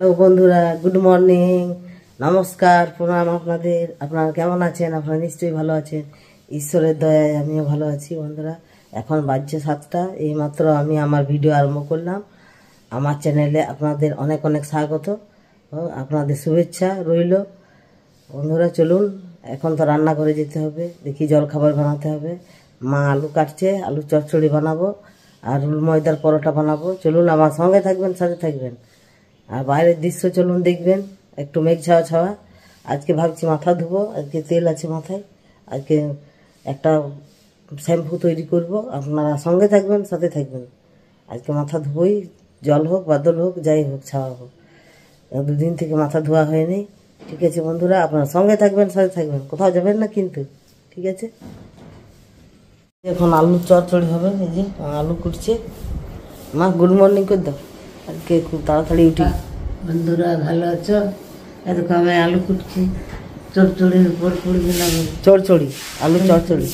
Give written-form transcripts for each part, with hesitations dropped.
Hello বন্ধুরা, good morning, নমস্কার, প্রণাম আপনাদের। আপনারা কেমন আছেন? আপনারা নিশ্চয়ই ভালো আছেন। ঈশ্বরের দয়ায় আমিও ভালো আছি। বন্ধুরা, এখন বাজছে 7টা। এইমাত্র আমি আমার ভিডিও আরম্ভ করলাম। আমার চ্যানেলে আপনাদের অনেক অনেক স্বাগত ও আপনাদের শুভেচ্ছা রইল। বন্ধুরা চলুন, এখন তো রান্না করে যেতে হবে। দেখি জল খাবার বানাতে হবে। মা আলু কাটছে, আলু চচ্চড়ি বানাবো আর রুল ময়দার পরোটা বানাবো। চলুন আমার সঙ্গে থাকবেন, সাথে থাকবেন। আর বাইরের দৃশ্য চলুন দেখবেন, একটু মেঘ ছাওয়া ছাওয়া। আজকে ভাবছি মাথা ধুবো, আজকে তেল আছে মাথায়। আজকে একটা শ্যাম্পু তৈরি করব, আপনারা সঙ্গে থাকবেন, সাথে থাকবেন। আজকে মাথা ধুবোই, জল হোক বাদল হোক যাই হোক ছাওয়া হোক। দুদিন থেকে মাথা ধোয়া হয়নি। ঠিক আছে বন্ধুরা, আপনারা সঙ্গে থাকবেন, সাথে থাকবেন, কোথাও যাবেন না কিন্তু। ঠিক আছে, এখন আলু চচ্চড়ি হবে। এই যে আলু কুটছে মা। গুড মর্নিং করে দাও। আজকে খুব তাড়াতাড়ি উঠি। বন্ধুরা ভালো আছো? এরকম আমি আলু কুটছি, চড়চড়ির উপর পড়ে দিলাম। চড়চড়ি, আলু চড়চড়ি।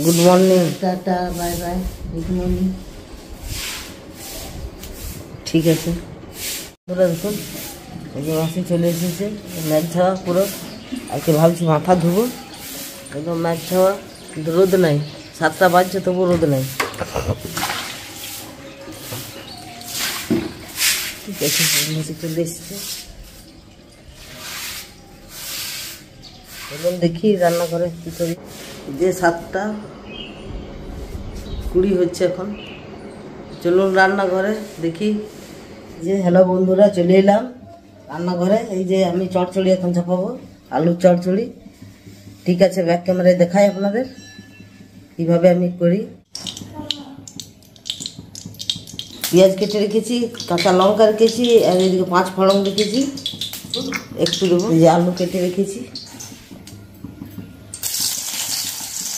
Good morning, tata, bye bye, good morning. ঠিক আছে পুরো দেখুন, এই যে মাসি চলে এসেছে। ম্যাচ ছাওয়া পুরো। আজকে ভাবছি মাথা ধুবো, একদম ম্যাচ ছাওয়া, কিন্তু রোদ নাই। 7টা বাজছে তবু রোদ নাই। ঠিক আছে, মাসি চলে এসেছে। এবং দেখি রান্না করে কী করি। যে 7টা 20 হচ্ছে এখন। চলুন রান্নাঘরে দেখি। যে হ্যালো বন্ধুরা, চলে এলাম রান্নাঘরে। এই যে আমি চচ্চড়ি এখন চাপাবো, আলুর চচ্চড়ি। ঠিক আছে, ব্যাক ক্যামেরায় দেখাই আপনাদের কীভাবে আমি করি। পেঁয়াজ কেটে রেখেছি, কাঁচা লঙ্কা রেখেছি, আর এদিকে 5 ফোড়ন রেখেছি, একটু দেবো। এই যে আলু কেটে রেখেছি,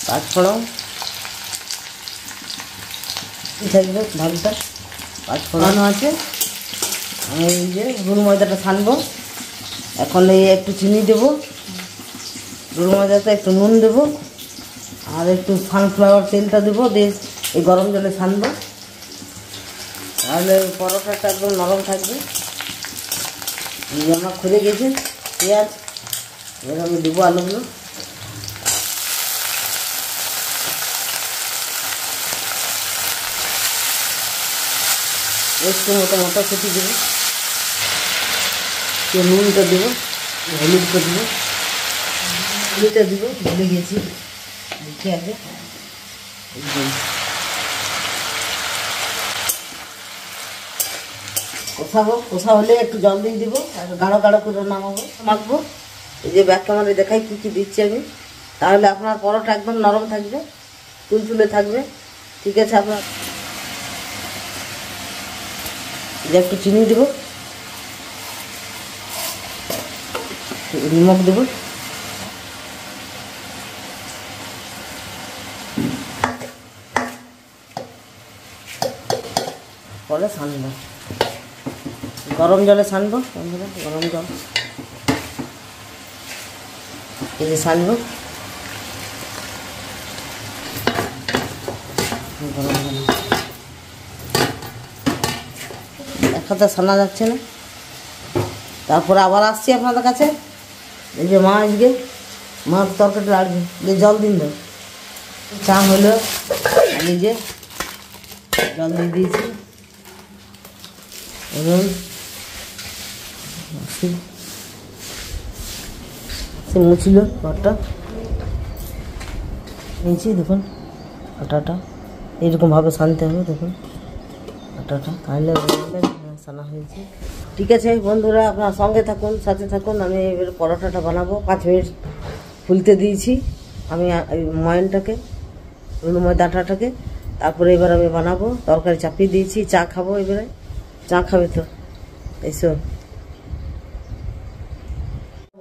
5 ফোড়ন থাকবে ভাগটা। 5 ফোড়নও আছে। আমি এই যে রুল ময়দাটা ছানবো এখন। এই একটু চিনি দেবো, রুল ময়দাতে একটু নুন দেবো, আর একটু সানফ্লাওয়ার তেলটা দেবো। দিয়ে এই গরম জলে ছানবো, তাহলে পরোটাটা একদম নরম থাকবে। এই যে আমার খুলে গেছে পেঁয়াজ, এবার আমি দেবো আলুগুলো। একটু মটরশুঁটি দেবো, নুনটা দেবো, হলুদটা দেবো, হলুদটা দেবো, ভুলে গেছি দেখি আগে। কষা হলে একটু জল দিয়ে দেবো, আর গাঢ় গাঢ় করে নামাবো, মাখবো। এই যে ব্যাক ক্যামেরায় দেখাই কী কী দিচ্ছি আমি। তাহলে আপনার পরোটা একদম নরম থাকবে, তুলতুলে থাকবে। ঠিক আছে, আপনার একটু চিনি দেবো, নিমখ দেবো, পরে ছানবো, গরম জলে ছানবো। বন্ধুরা গরম জল, এই যে ছানবো গরম জল। এক হাতে ছানা যাচ্ছে না। তারপরে আবার আসছি আপনাদের কাছে। এই যে মা আজকে মার তরকারি লাগবে, যে জল দিন দাও। চা হলো, এই যে জল দিয়ে দিয়েছি। এবং সে মুছিল ঘরটা নিয়েছি। দেখুন আটাটা এইরকমভাবে ছানতে হবে। দেখুন আটাটা, তাহলে ছানা হয়েছে। ঠিক আছে বন্ধুরা, আপনার সঙ্গে থাকুন, সাথে থাকুন। আমি এবার পরোটাটা বানাবো। 5 মিনিট ফুলতে দিয়েছি আমি ময়নটাকে, রুল ময়দা আটাটাকে। তারপরে এবার আমি বানাবো। তরকারি চাপিয়ে দিয়েছি, চা খাবো। এবারে চা খাবে তো এইসব।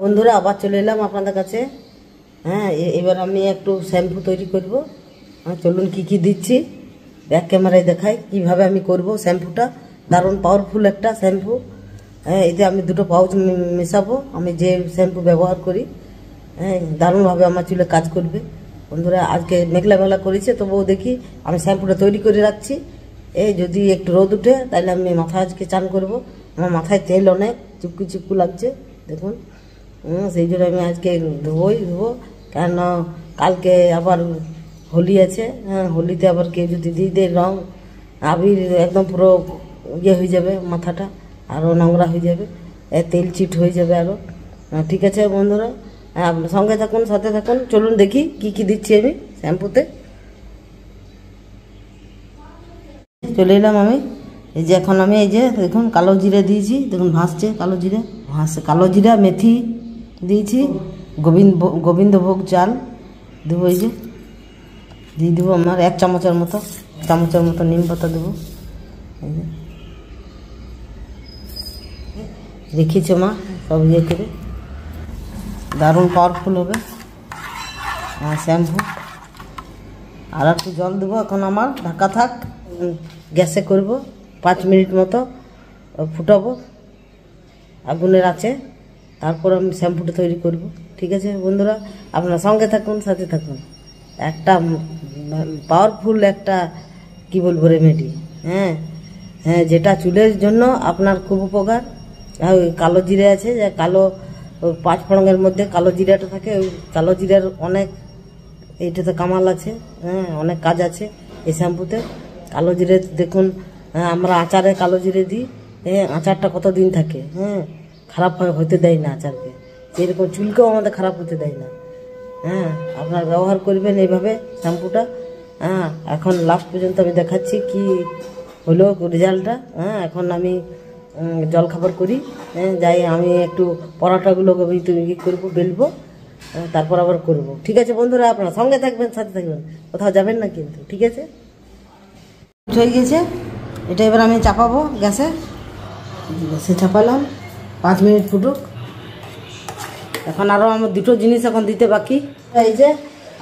বন্ধুরা আবার চলে এলাম আপনাদের কাছে। হ্যাঁ, এবার আমি একটু শ্যাম্পু তৈরি করব। হ্যাঁ চলুন, কী কী দিচ্ছি ব্যাক ক্যামেরায় দেখাই কীভাবে আমি করব। শ্যাম্পুটা দারুণ পাওয়ারফুল একটা শ্যাম্পু। হ্যাঁ, এতে আমি 2টো পাউচ মেশাবো। আমি যে শ্যাম্পু ব্যবহার করি, হ্যাঁ দারুণভাবে আমার চুলে কাজ করবে। বন্ধুরা আজকে মেঘলা মেঘলা করেছে, তবুও দেখি আমি শ্যাম্পুটা তৈরি করে রাখছি। এই যদি একটু রোদ উঠে তাহলে আমি মাথা আজকে চান করব। আমার মাথায় তেল অনেক চুপকু চুপকু লাগছে দেখুন। সেই জন্য আমি আজকে ধোবো, কেন কালকে আবার হোলি আছে। হ্যাঁ, হোলিতে আবার কেউ যদি দিয়ে দেয় রং আবির, একদম পুরো ইয়ে হয়ে যাবে, মাথাটা আরও নোংরা হয়ে যাবে, তেল চিট হয়ে যাবে আরও। ঠিক আছে বন্ধুরা, সঙ্গে থাকুন, সাথে থাকুন। চলুন দেখি কি কি দিচ্ছি আমি শ্যাম্পুতে। চলে এলাম আমি। এই যে এখন আমি এই যে দেখুন কালো জিরে দিয়েছি, দেখুন ভাসছে কালো জিরে, কালো জিরা মেথি দিয়েছি, গোবিন্দভোগ চাল দেবো, এই যে দিয়ে দেবো আমার 1 চামচের মতো নিম পাতা দেবো। এই যে রেখেছে মা সব ইয়ে করে, দারুণ পাওয়ারফুল হবে শ্যাম্পু। আর একটু জল দেবো এখন, আমার ঢাকা থাক, গ্যাসে করব 5 মিনিট মতো ফুটাবো আগুনের আছে, তারপর আমি শ্যাম্পুটা তৈরি করব। ঠিক আছে বন্ধুরা, আপনারা সঙ্গে থাকুন, সাথে থাকুন। একটা পাওয়ারফুল একটা কি বলবো রেমেডি, হ্যাঁ হ্যাঁ, যেটা চুলের জন্য আপনার খুব উপকার। ওই কালো জিরে আছে, যে কালো 5 ফোড়নের মধ্যে কালো জিরাটা থাকে, ওই কালো জিরার অনেক এইটাতে কামাল আছে, হ্যাঁ অনেক কাজ আছে এই শ্যাম্পুতে। কালো জিরে দেখুন, আমরা আচারে কালো জিরে দিই, হ্যাঁ আচারটা কতদিন থাকে, হ্যাঁ খারাপ হতে দেয় না আচারকে, যেরকম চুলকেও আমাদের খারাপ হতে দেয় না। হ্যাঁ, আপনারা ব্যবহার করবেন এইভাবে শ্যাম্পুটা। হ্যাঁ, এখন লাস্ট পর্যন্ত আমি দেখাচ্ছি কি হলো রেজাল্টটা। হ্যাঁ, এখন আমি জলখাবার করি, হ্যাঁ যাই আমি একটু পরোটাগুলোকে আমি তৈরি করবো, বেলবো, তারপর আবার করব। ঠিক আছে বন্ধুরা, আপনারা সঙ্গে থাকবেন, সাথে থাকবেন, কোথাও যাবেন না কিন্তু। ঠিক আছে, হয়ে গেছে এটা, এবার আমি চাপাবো গ্যাসে চাপালাম, 5 মিনিট ফুটুক। এখন আরও আমার 2টো জিনিস এখন দিতে বাকি। এই যে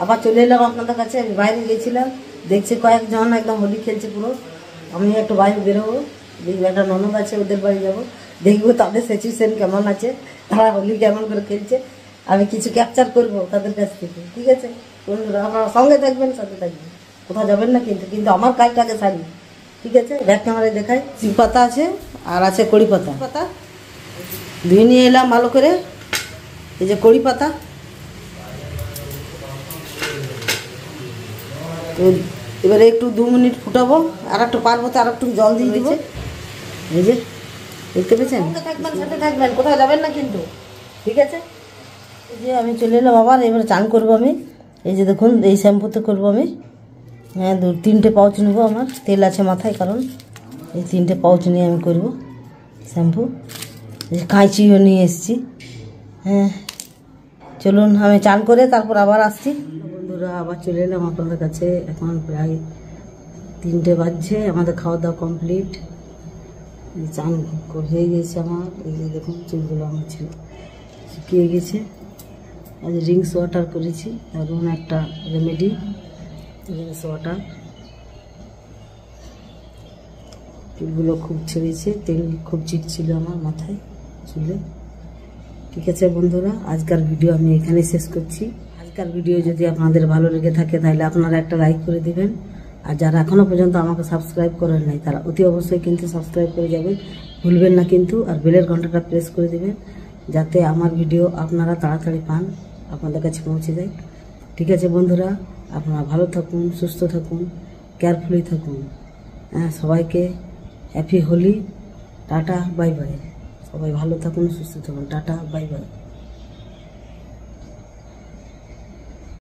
আবার চলে এলাম আপনাদের কাছে। আমি বাইরে গিয়েছিলাম, দেখছি কয়েকজন একদম হোলি খেলছে পুরো। আমি একটু বাইরে বেরোবো, দেখবো একটা ননদ আছে, ওদের বাড়ি যাবো, দেখবো তাদের সিচুয়েশন কেমন আছে, তারা হোলি কেমন করে খেলছে, আমি কিছু ক্যাপচার করবো তাদের কাছ থেকে। ঠিক আছে বন্ধুরা, আপনারা সঙ্গে থাকবেন, সাথে থাকবেন, কোথাও যাবেন না কিন্তু। কিন্তু আমার কাজটাকে সারি। ঠিক আছে, ব্যাক ক্যামেরায় দেখাই। শিব পাতা আছে আর আছে কড়ি পাতা ধুয়ে নিয়ে এলাম ভালো করে। এই যে কড়ি পাতা, তো এবারে একটু 2 মিনিট ফুটাবো, আর একটু পারবো, আর একটু জল দিয়ে দিচ্ছে। এই যে দেখতে পেয়েছেন, থাকবেন, সাথে থাকবেন, কোথাও যাবেন না কিন্তু। ঠিক আছে, এই যে আমি চলে এলাম আবার। এবারে চান করবো আমি। এই যে দেখুন, এই শ্যাম্পুতে করবো আমি। হ্যাঁ, 3টে পাউচ নেবো, আমার তেল আছে মাথায়, কারণ এই 3টে পাউচ নিয়ে আমি করবো শ্যাম্পু। এই কাঁচিও নিয়ে এসেছি। হ্যাঁ, চলুন আমি চান করে তারপর আবার আসছি। বন্ধুরা, আবার চলে এলাম আপনাদের কাছে। এখন প্রায় 3টে বাজছে, আমাদের খাওয়া দাওয়া কমপ্লিট, চান হয়ে গেছে আমার। এই যে দেখুন, চুলগুলো আমার ছিল শুকিয়ে গেছে। আজ রিংস ওয়াটার করেছি, দারুণ একটা রেমেডি, রিংস ওয়াটার। চুলগুলো খুব ছেড়েছে, তেল খুব চিটছিল আমার মাথায়, চুলে। ঠিক আছে বন্ধুরা, আজকের ভিডিও আমি এখানে শেষ করছি। আজকের ভিডিও যদি আপনাদের ভালো লেগে থাকে তাহলে আপনারা একটা লাইক করে দিবেন। আর যারা এখনও পর্যন্ত আমাকে সাবস্ক্রাইব করেন নাই তারা অতি অবশ্যই কিন্তু সাবস্ক্রাইব করে যাবেন, ভুলবেন না কিন্তু। আর বেলের ঘন্টাটা প্রেস করে দিবেন, যাতে আমার ভিডিও আপনারা তাড়াতাড়ি পান, আপনাদের কাছে পৌঁছে যায়। ঠিক আছে বন্ধুরা, আপনারা ভালো থাকুন, সুস্থ থাকুন, কেয়ারফুলি থাকুন। হ্যাঁ, সবাইকে happy Holi, tata bye bye. সবাই ভালো থাকুন, সুস্থ থাকুন, টাটা বাই বাই।